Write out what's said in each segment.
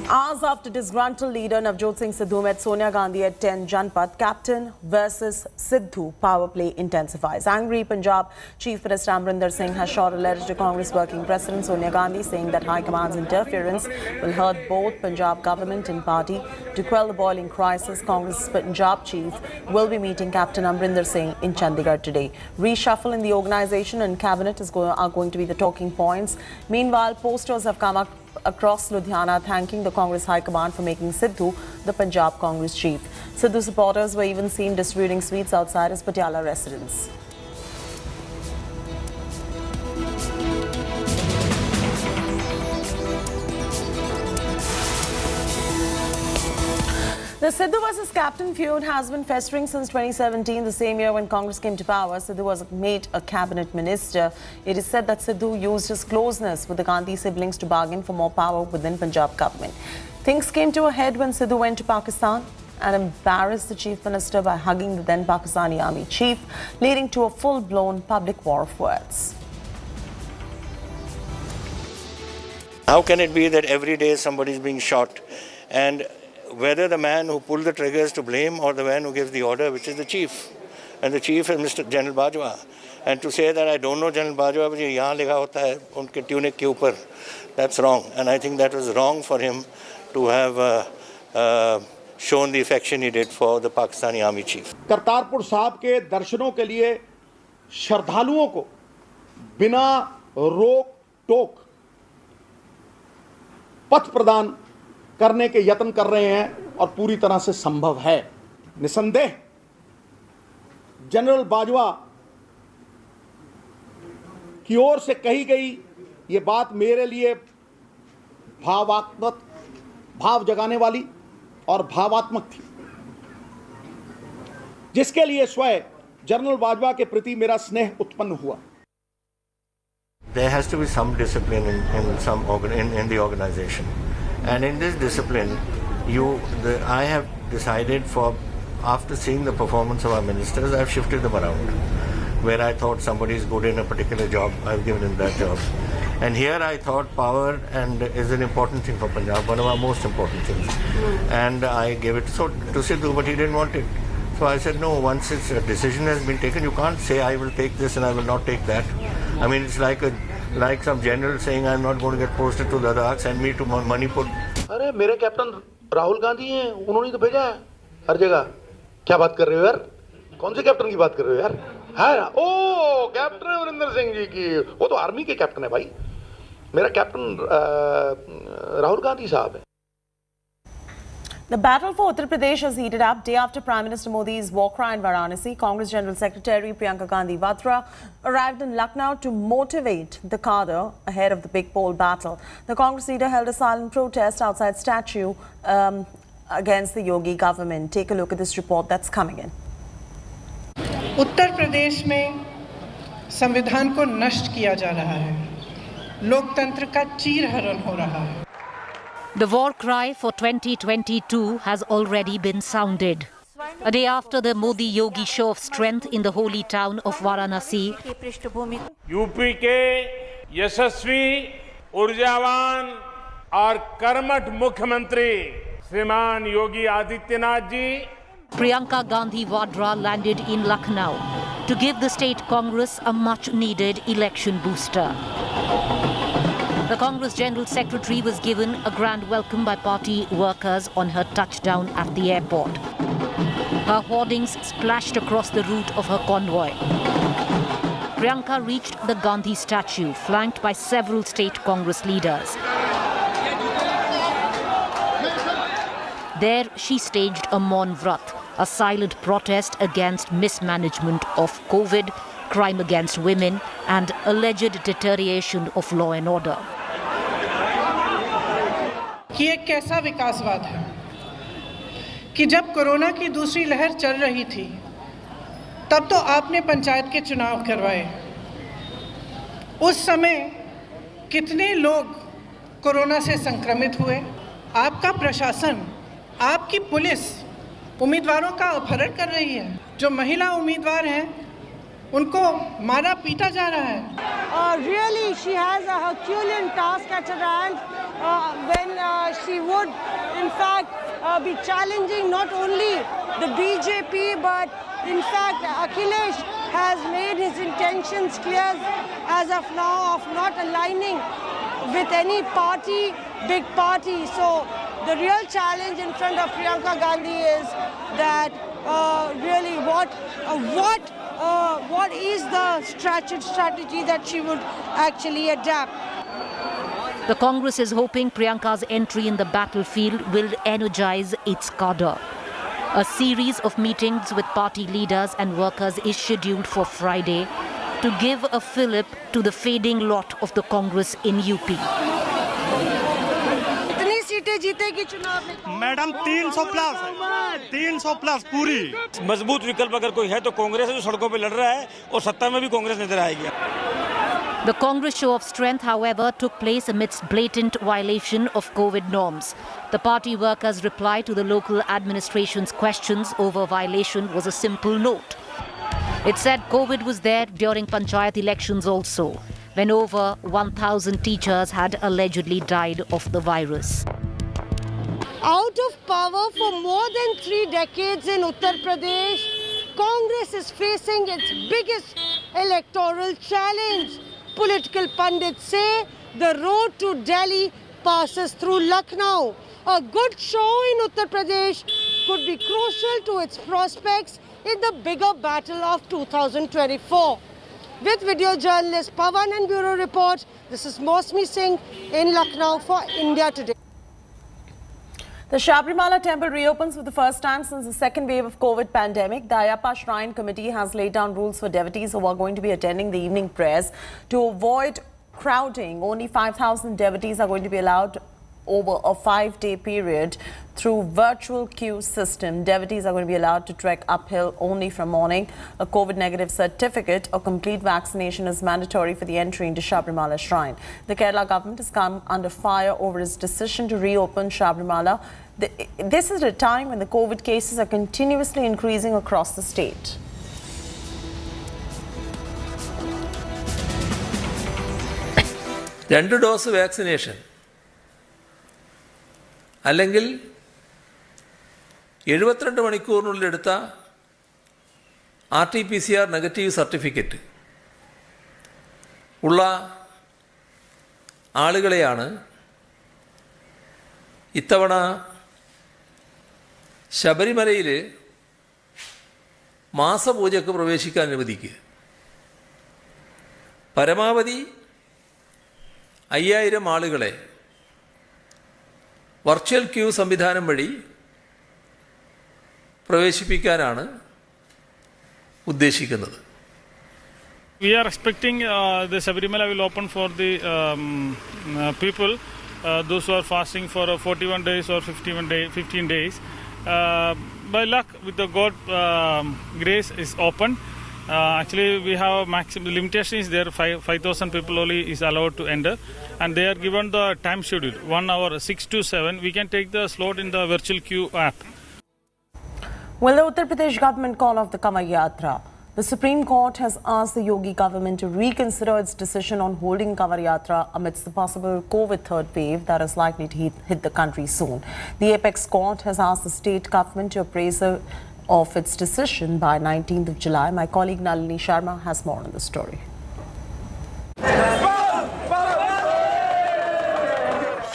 Hours after disgruntled leader Navjot Singh Sidhu met Sonia Gandhi at 10 Janpath, captain versus Sidhu power play intensifies. Angry Punjab Chief Minister Amrinder Singh has shot a letter to Congress working President Sonia Gandhi saying that High Command's interference will hurt both Punjab government and party. To quell the boiling crisis, Congress Punjab Chief will be meeting Captain Amrinder Singh in Chandigarh today. Reshuffle in the organisation and cabinet are going to be the talking points. Meanwhile, posters have come up across Ludhiana thanking the Congress High Command for making Sidhu the Punjab Congress chief. Sidhu supporters were even seen distributing sweets outside his Patiala residence. The Sidhu versus Captain feud has been festering since 2017, the same year when Congress came to power. Sidhu was made a cabinet minister. It is said that Sidhu used his closeness with the Gandhi siblings to bargain for more power within Punjab government. Things came to a head when Sidhu went to Pakistan and embarrassed the chief minister by hugging the then Pakistani army chief, leading to a full-blown public war of words. How can it be that every day somebody is being shot, and whether the man who pulled the trigger is to blame or the man who gives the order, which is the chief, and the chief is Mr. General Bajwa, and to say that I don't know General Bajwa, but यहाँ लिखा होता है उनके tunic के ऊपर, that's wrong, and I think that was wrong for him to have shown the affection he did for the Pakistani army chief. Kartarpur साहब के दर्शनों के लिए श्रद्धालुओं को बिना रोक टोक पथ प्रदान करने के यत्न कर रहे हैं और पूरी तरह से संभव है। निसंदेह जनरल बाजवा की ओर से कही गई ये बात मेरे लिए भाव जगाने वाली और भावात्मक थी, जिसके लिए स्वयं जनरल बाजवा के प्रति मेरा स्नेह उत्पन्न हुआ। There has to be some discipline in the organization. And in this discipline, I have decided after seeing the performance of our ministers, I've shifted them around. Where I thought somebody is good in a particular job, I've given him that job. And here I thought power is an important thing for Punjab, one of our most important things. And I gave it to Sidhu, but he didn't want it. So I said, no, once a decision has been taken, you can't say I will take this and I will not take that. I mean, it's like some general saying I'm not going to get posted to Ladakh, send me to Manipur. अरे मेरे captain Rahul Gandhi हैं, उन्होंने तो भेजा है हर जगह। क्या बात कर रहे हो यार? कौन से कैप्टन की बात कर रहे हो यार? हाँ, ओ कैप्टन अमरिंदर सिंह जी की, वो तो आर्मी के कैप्टन है भाई। मेरा कैप्टन राहुल गांधी साहब है। The battle for Uttar Pradesh has heated up day after Prime Minister Modi's war cry in Varanasi. Congress General Secretary Priyanka Gandhi Vadra arrived in Lucknow to motivate the cadre ahead of the big poll battle. The Congress leader held a silent protest outside statue against the Yogi government. Take a look at this report that's coming in. Uttar Pradesh में संविधान को नष्ट किया जा रहा है, लोकतंत्र का चीरहरण हो रहा है। The war cry for 2022 has already been sounded. A day after the Modi-Yogi show of strength in the holy town of Varanasi, UP के यशस्वी, ऊर्जावान और कर्मठ मुख्यमंत्री श्रीमान Yogi Adityanath ji Priyanka Gandhi Vadra landed in Lucknow to give the state Congress a much-needed election booster. The Congress General Secretary was given a grand welcome by party workers on her touchdown at the airport. Her hoardings splashed across the route of her convoy. Priyanka reached the Gandhi statue, flanked by several state Congress leaders. There she staged a Maun Vrat, a silent protest against mismanagement of COVID, crime against women and alleged deterioration of law and order. कि एक कैसा विकासवाद है कि जब corona की दूसरी लहर चल रही थी तब तो आपने पंचायत के चुनाव करवाए। उस समय कितने लोग कोरोना से संक्रमित हुए? आपका प्रशासन, आपकी पुलिस उम्मीदवारों का अपहरण कर रही है। जो महिला उम्मीदवार हैं उनको मारा पीटा जा रहा है। Really, she has a Herculean task at her hand when she would in fact, be challenging not only the BJP, but in fact, Akhilesh has made his intentions clear as of now of not aligning with any party, big party. So the real challenge in front of Priyanka Gandhi is that really what is the strategy that she would actually adapt. The Congress is hoping Priyanka's entry in the battlefield will energize its cadre. A series of meetings with party leaders and workers is scheduled for Friday to give a fillip to the fading lot of the Congress in UP. Madam 300 plus पूरी मजबूत विकल्प अगर कोई है तो कांग्रेस है जो सड़कों पे लड़ रहा है और सत्ता में भी कांग्रेस नजर आएगी. The Congress show of strength, however, took place amidst blatant violation of COVID norms. The party workers' reply to the local administration's questions over violation was a simple note. It said COVID was there during Panchayat elections also, when over 1,000 teachers had allegedly died of the virus. Out of power for more than 3 decades in Uttar Pradesh, Congress is facing its biggest electoral challenge. Political pundits say the road to Delhi passes through Lucknow. A good show in Uttar Pradesh could be crucial to its prospects in the bigger battle of 2024. With video journalist Pawan and Bureau Report, this is Mosmi Singh in Lucknow for India Today. The Sabrimala temple reopens for the first time since the second wave of COVID pandemic. The Ayyappa Shrine Committee has laid down rules for devotees who are going to be attending the evening prayers. To avoid crowding, only 5,000 devotees are going to be allowed over a 5-day period through virtual queue system. Devotees are going to be allowed to trek uphill only from morning. A COVID negative certificate or complete vaccination is mandatory for the entry into Sabrimala Shrine. The Kerala government has come under fire over its decision to reopen Sabrimala. This is at a time when the COVID cases are continuously increasing across the state. രണ്ട് dose vaccination അല്ലെങ്കിൽ 72 മണിക്കൂറിനുള്ളിൽ എടുത്ത RT-PCR negative certificate ഉള്ള ആളുകളെയാണ് ഇത്തവണ ശബരിമലയിൽ മാസപൂജയ്ക്ക് പ്രവേശിക്കാൻ അനുവദിക്കുക. പരമാവധി 5000 ആളുകളെ virtual queue സംവിധാനം വഴി പ്രവേശിപ്പിക്കാനാണ് ഉദ്ദേശിക്കുന്നത്. We are expecting the Sabrimala will open for the people, those who are fasting for 41 days or 15 days. By luck, with the God grace, is open. Actually, we have maximum limitation is there. 5,000 people only is allowed to enter, and they are given the time schedule 1 hour 6 to 7. We can take the slot in the virtual queue app. Will the Uttar Pradesh government call off the Kanwar Yatra? The Supreme Court has asked the Yogi government to reconsider its decision on holding Kanwar Yatra amidst the possible COVID third wave that is likely to hit the country soon. The apex court has asked the state government to appraise of its decision by 19th of July. My colleague Nalini Sharma has more on the story.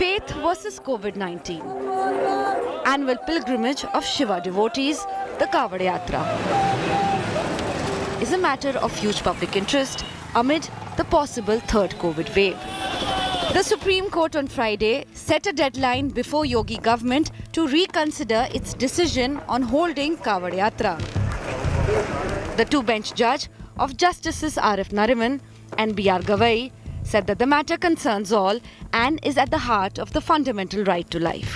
Faith versus COVID-19. Annual pilgrimage of Shiva devotees, the Kanwar Yatra, is a matter of huge public interest amid the possible third COVID wave. The Supreme Court on Friday set a deadline before Yogi government to reconsider its decision on holding Kanwar Yatra. The two-bench judge of Justices R.F. Nariman and B.R. Gavai said that the matter concerns all and is at the heart of the fundamental right to life.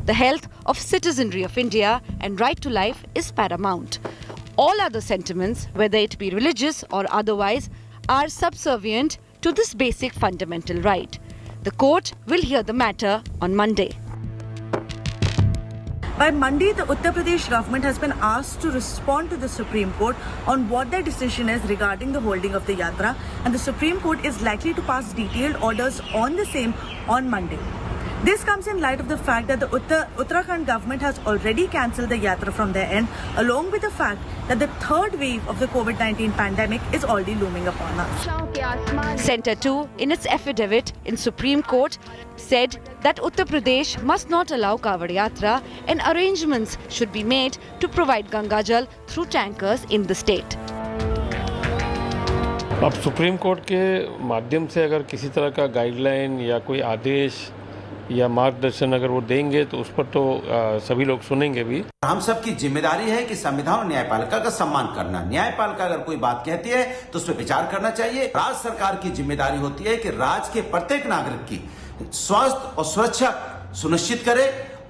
The health of citizenry of India and right to life is paramount. All other sentiments, whether it be religious or otherwise, are subservient to this basic fundamental right. The court will hear the matter on Monday. By Monday, the Uttar Pradesh government has been asked to respond to the Supreme Court on what their decision is regarding the holding of the Yatra, and the Supreme Court is likely to pass detailed orders on the same on Monday. This comes in light of the fact that the Uttarakhand government has already cancelled the yatra from their end, along with the fact that the third wave of the COVID-19 pandemic is already looming upon us. Centre 2, in its affidavit in Supreme Court, said that Uttar Pradesh must not allow Kawad Yatra and arrangements should be made to provide Ganga Jal through tankers in the state. अब supreme court के माध्यम से अगर किसी तरह का guideline या कोई आदेश या मार्गदर्शन अगर वो देंगे तो उस पर तो सभी लोग सुनेंगे भी। हम सब की जिम्मेदारी है कि संविधान और न्यायपालिका का सम्मान करना। न्यायपालिका अगर कोई बात कहती है तो उस पर विचार करना चाहिए। राज्य सरकार की जिम्मेदारी होती है कि राज्य के प्रत्येक नागरिक की स्वास्थ्य और सुरक्षा सुनिश्चित करे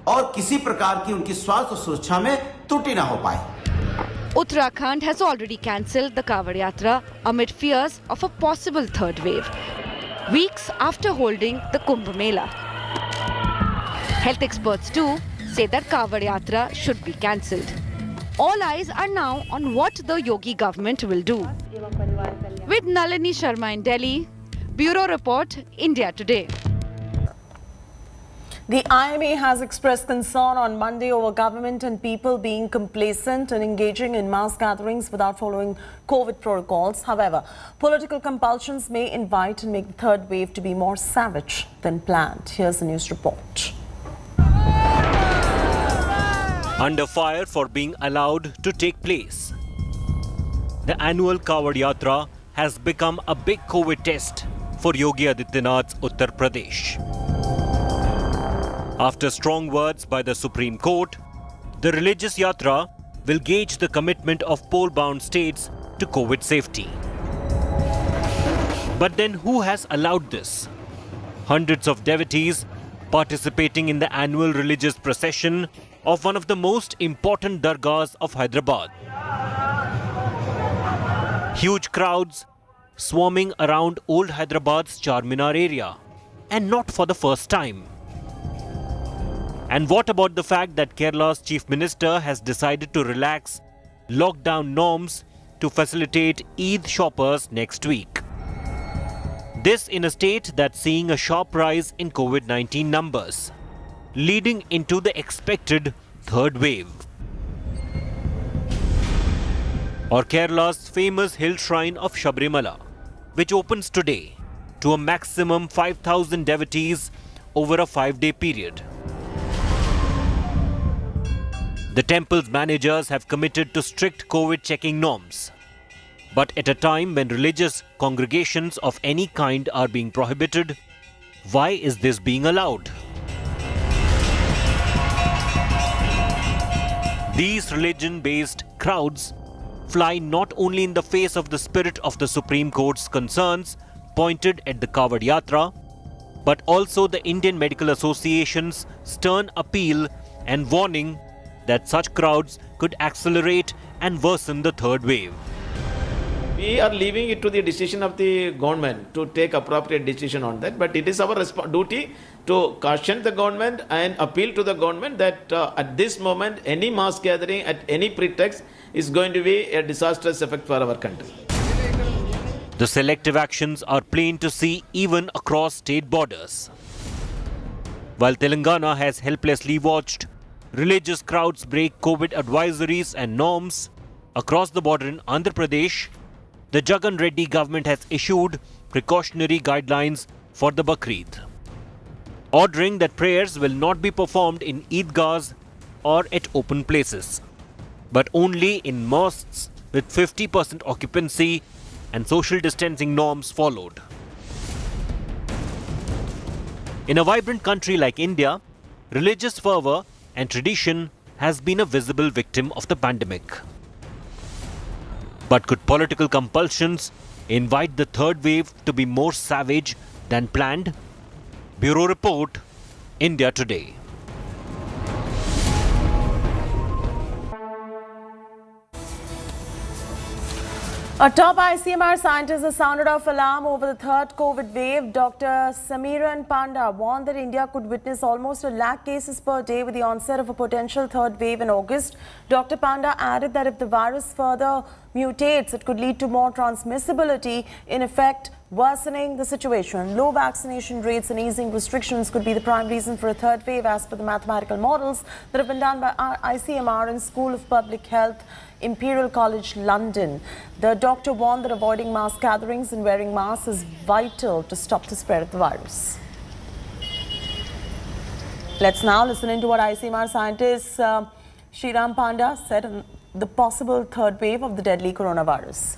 और किसी प्रकार की उनकी स्वास्थ्य और सुरक्षा में त्रुटि न हो पाए। Uttarakhand has already cancelled the Kawad Yatra amid fears of a possible third wave, weeks after holding the Kumbh Mela. Health experts too say that Kawad Yatra should be cancelled. All eyes are now on what the Yogi government will do. With Nalini Sharma in Delhi, Bureau Report, India Today. The IMA has expressed concern on Monday over government and people being complacent and engaging in mass gatherings without following COVID protocols. However, political compulsions may invite and make the third wave to be more savage than planned. Here's the news report. Under fire for being allowed to take place. The annual Kawad Yatra has become a big COVID test for Yogi Adityanath's Uttar Pradesh. After strong words by the Supreme Court, the religious yatra will gauge the commitment of poll-bound states to COVID safety. But then who has allowed this? Hundreds of devotees participating in the annual religious procession of one of the most important dargahs of Hyderabad. Huge crowds swarming around old Hyderabad's Charminar area, and not for the first time. And what about the fact that Kerala's Chief Minister has decided to relax lockdown norms to facilitate Eid shoppers next week? This in a state that's seeing a sharp rise in COVID-19 numbers, leading into the expected third wave. Or Kerala's famous hill shrine of Sabrimala, which opens today to a maximum 5,000 devotees over a 5-day period. The temple's managers have committed to strict COVID checking norms. But at a time when religious congregations of any kind are being prohibited, why is this being allowed? These religion-based crowds fly not only in the face of the spirit of the Supreme Court's concerns pointed at the Kawad Yatra, but also the Indian Medical Association's stern appeal and warning that such crowds could accelerate and worsen the third wave. We are leaving it to the decision of the government to take appropriate decision on that, but it is our duty to caution the government and appeal to the government that at this moment any mass gathering at any pretext is going to be a disastrous effect for our country. The selective actions are plain to see even across state borders. While Telangana has helplessly watched religious crowds break COVID advisories and norms, across the border in Andhra Pradesh, the Jagan Reddy government has issued precautionary guidelines for the Bakrid, ordering that prayers will not be performed in Eidgahs or at open places, but only in mosques with 50% occupancy and social distancing norms followed. In a vibrant country like India, religious fervour and tradition has been a visible victim of the pandemic. But could political compulsions invite the third wave to be more savage than planned? Bureau Report, India Today. A top ICMR scientist has sounded off alarm over the third COVID wave. Dr. Samiran Panda warned that India could witness almost 1 lakh cases per day with the onset of a potential third wave in August. Dr. Panda added that if the virus further mutates, it could lead to more transmissibility, in effect worsening the situation. Low vaccination rates and easing restrictions could be the prime reason for a third wave as per the mathematical models that have been done by ICMR and School of Public Health, Imperial College London. The doctor warned that avoiding mass gatherings and wearing masks is vital to stop the spread of the virus. Let's now listen into what ICMR scientist Sriram Panda said on the possible third wave of the deadly coronavirus.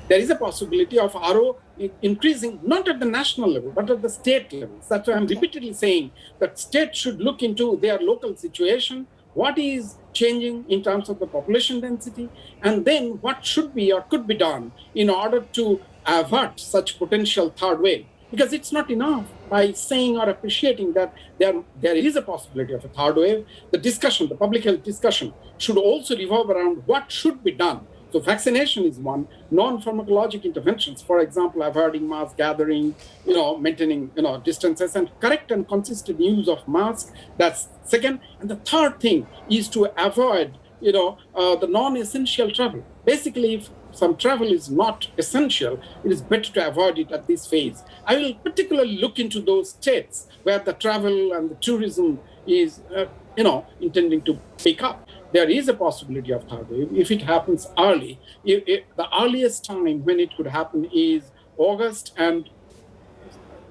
There is a possibility of RO increasing not at the national level but at the state level. That's why I'm repeatedly saying that states should look into their local situation, what is changing in terms of the population density, and then what should be or could be done in order to avert such potential third wave. Because it's not enough by saying or appreciating that there is a possibility of a third wave. The discussion, the public health discussion, should also revolve around what should be done. So vaccination is one, non-pharmacologic interventions, for example, avoiding mass gathering, maintaining, distances, and correct and consistent use of masks. That's second. And the third thing is to avoid, the non-essential travel. Basically, if some travel is not essential, it is better to avoid it at this phase. I will particularly look into those states where the travel and the tourism is, intending to pick up. There is a possibility of third wave if it happens early. The earliest time when it could happen is August and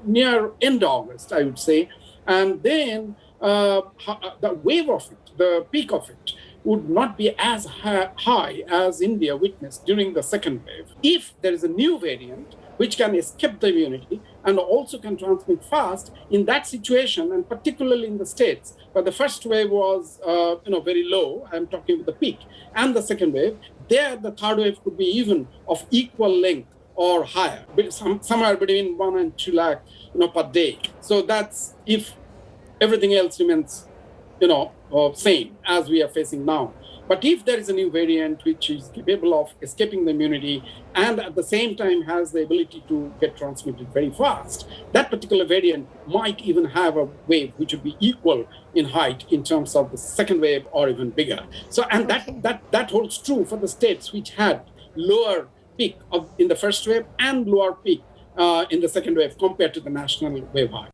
near end August, I would say. And then the wave of it, the peak of it, would not be as high as India witnessed during the second wave. If there is a new variant which can escape the immunity and also can transmit fast, in that situation, and particularly in the states where the first wave was very low, I'm talking about the peak, and the second wave, there the third wave could be even of equal length or higher, somewhere between 1 and 2 lakh per day. So that's if everything else remains same as we are facing now. But if there is a new variant which is capable of escaping the immunity and at the same time has the ability to get transmitted very fast, that particular variant might even have a wave which would be equal in height in terms of the second wave or even bigger. So, and that holds true for the states which had lower peak in the first wave and lower peak in the second wave compared to the national wave high.